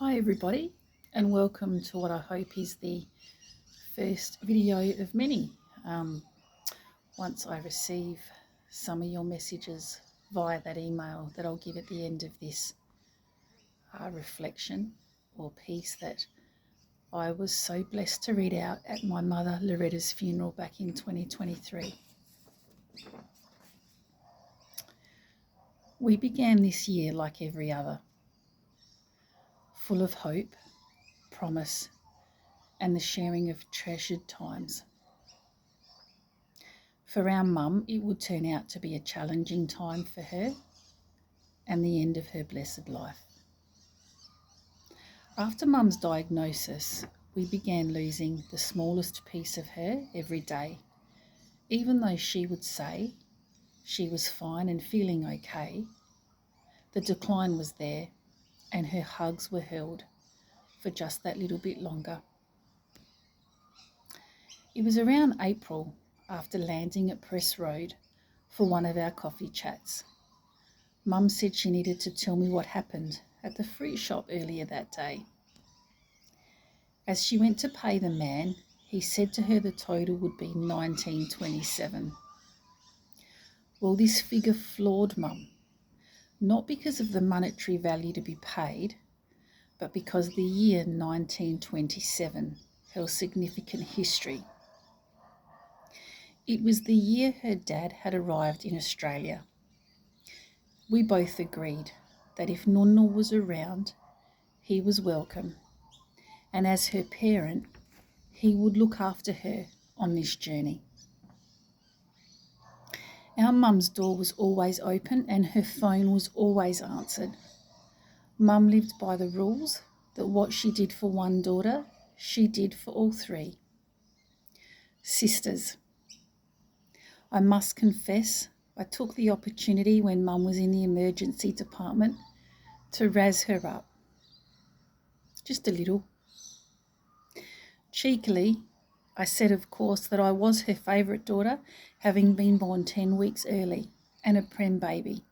Hi everybody, and welcome to what I hope is the first video of many. Once I receive some of your messages via that email that I'll give at the end of this reflection or piece that I was so blessed to read out at my mother Loretta's funeral back in 2023. We began this year like every other, full of hope, promise, and the sharing of treasured times. For our mum, it would turn out to be a challenging time for her and the end of her blessed life. After mum's diagnosis, we began losing the smallest piece of her every day, even though she would say she was fine and feeling okay. The decline was there and her hugs were held for just that little bit longer. It was around April, after landing at Press Road for one of our coffee chats. Mum said she needed to tell me what happened at the fruit shop earlier that day. As she went to pay the man, he said to her the total would be $19.27. Well, this figure floored Mum, not because of the monetary value to be paid, but because the year 1927 held significant history. It was the year her dad had arrived in Australia. We both agreed that if Nonna was around, he was welcome, and as her parent, he would look after her on this journey. Our mum's door was always open and her phone was always answered. Mum lived by the rules that what she did for one daughter, she did for all three. Sisters. I must confess, I took the opportunity when Mum was in the emergency department to razz her up. Just a little. Cheekily, I said, of course, that I was her favourite daughter, having been born 10 weeks early and a prem baby.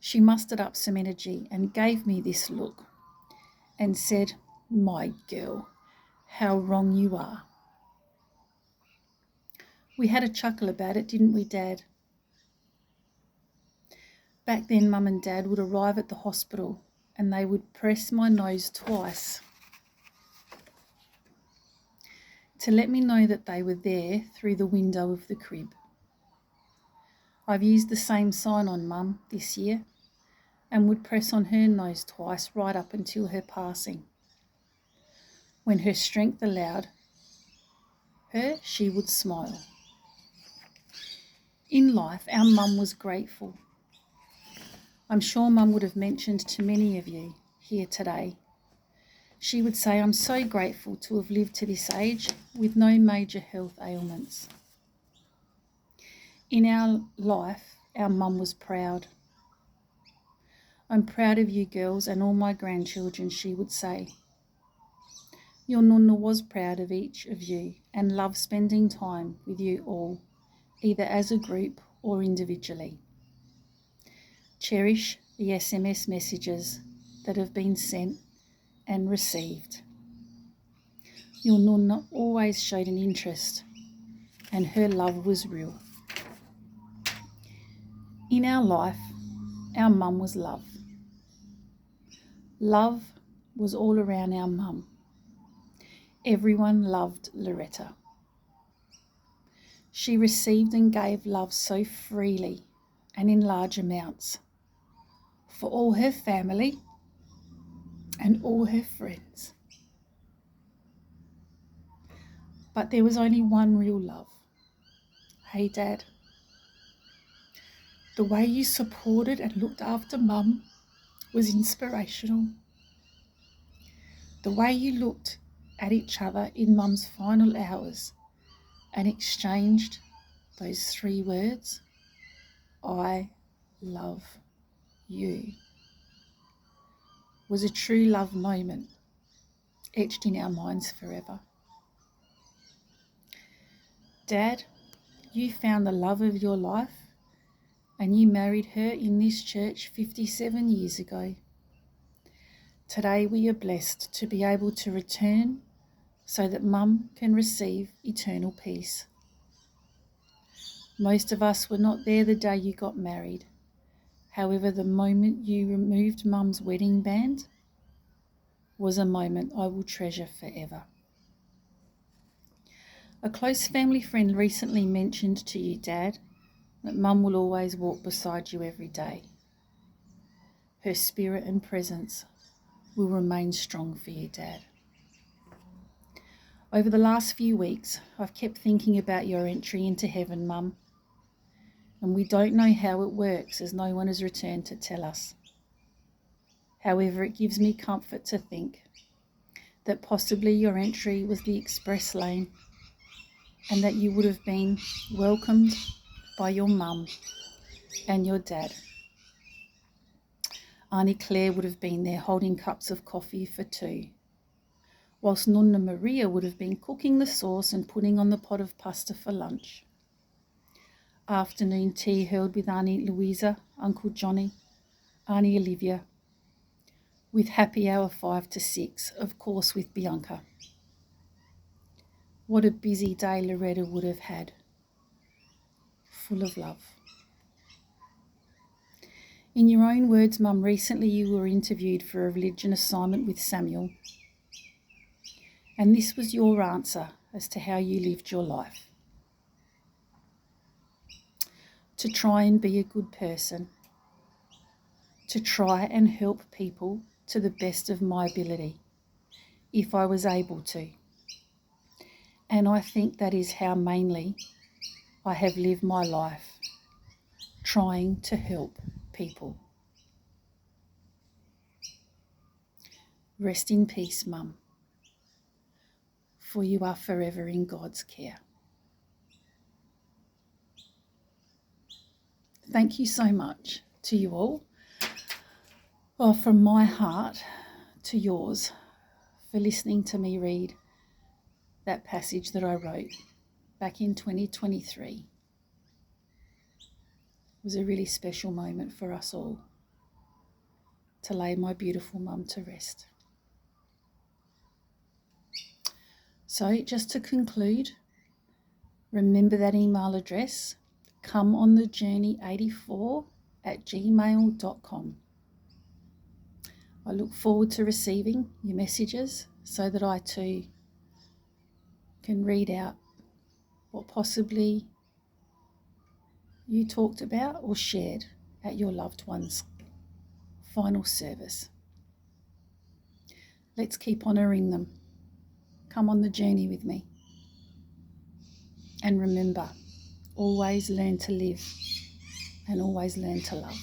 She mustered up some energy and gave me this look and said, "My girl, how wrong you are." We had a chuckle about it, didn't we, Dad? Back then, Mum and Dad would arrive at the hospital and they would press my nose twice to let me know that they were there through the window of the crib. I've used the same sign on Mum this year and would press on her nose twice right up until her passing. When her strength allowed her, she would smile. In life, our mum was grateful. I'm sure Mum would have mentioned to many of you here today. She would say, "I'm so grateful to have lived to this age with no major health ailments." In our life, our mum was proud. "I'm proud of you girls and all my grandchildren," she would say. "Your Nonna was proud of each of you and loved spending time with you all, either as a group or individually. Cherish the SMS messages that have been sent and received. Your Nonna always showed an interest and her love was real." In our life, our mum was love. Love was all around our mum. Everyone loved Loretta. She received and gave love so freely and in large amounts for all her family and all her friends. But there was only one real love. Hey, Dad? The way you supported and looked after Mum was inspirational. The way you looked at each other in Mum's final hours and exchanged those 3 words, "I love you," was a true love moment etched in our minds forever. Dad, you found the love of your life and you married her in this church 57 years ago. Today we are blessed to be able to return so that Mum can receive eternal peace. Most of us were not there the day you got married. However, the moment you removed Mum's wedding band was a moment I will treasure forever. A close family friend recently mentioned to you, Dad, that Mum will always walk beside you every day. Her spirit and presence will remain strong for you, Dad. Over the last few weeks, I've kept thinking about your entry into heaven, Mum, and we don't know how it works as no one has returned to tell us. However, it gives me comfort to think that possibly your entry was the express lane and that you would have been welcomed by your mum and your dad. Auntie Claire would have been there holding cups of coffee for two, whilst Nonna Maria would have been cooking the sauce and putting on the pot of pasta for lunch. Afternoon tea held with Auntie Louisa, Uncle Johnny, Auntie Olivia, with happy hour 5 to 6, of course with Bianca. What a busy day Loretta would have had, full of love. In your own words, Mum, recently you were interviewed for a religion assignment with Samuel, and this was your answer as to how you lived your life. To try and be a good person, to try and help people to the best of my ability, if I was able to. And I think that is how mainly I have lived my life, trying to help people. Rest in peace, Mum, for you are forever in God's care. Thank you so much to you all. Well, from my heart to yours, for listening to me read that passage that I wrote back in 2023. It was a really special moment for us all to lay my beautiful mum to rest. So just to conclude, remember that email address, comeonthejourney84@gmail.com. I look forward to receiving your messages so that I too can read out what possibly you talked about or shared at your loved one's final service. Let's keep honouring them. Come on the journey with me. And remember, always learn to live and always learn to love.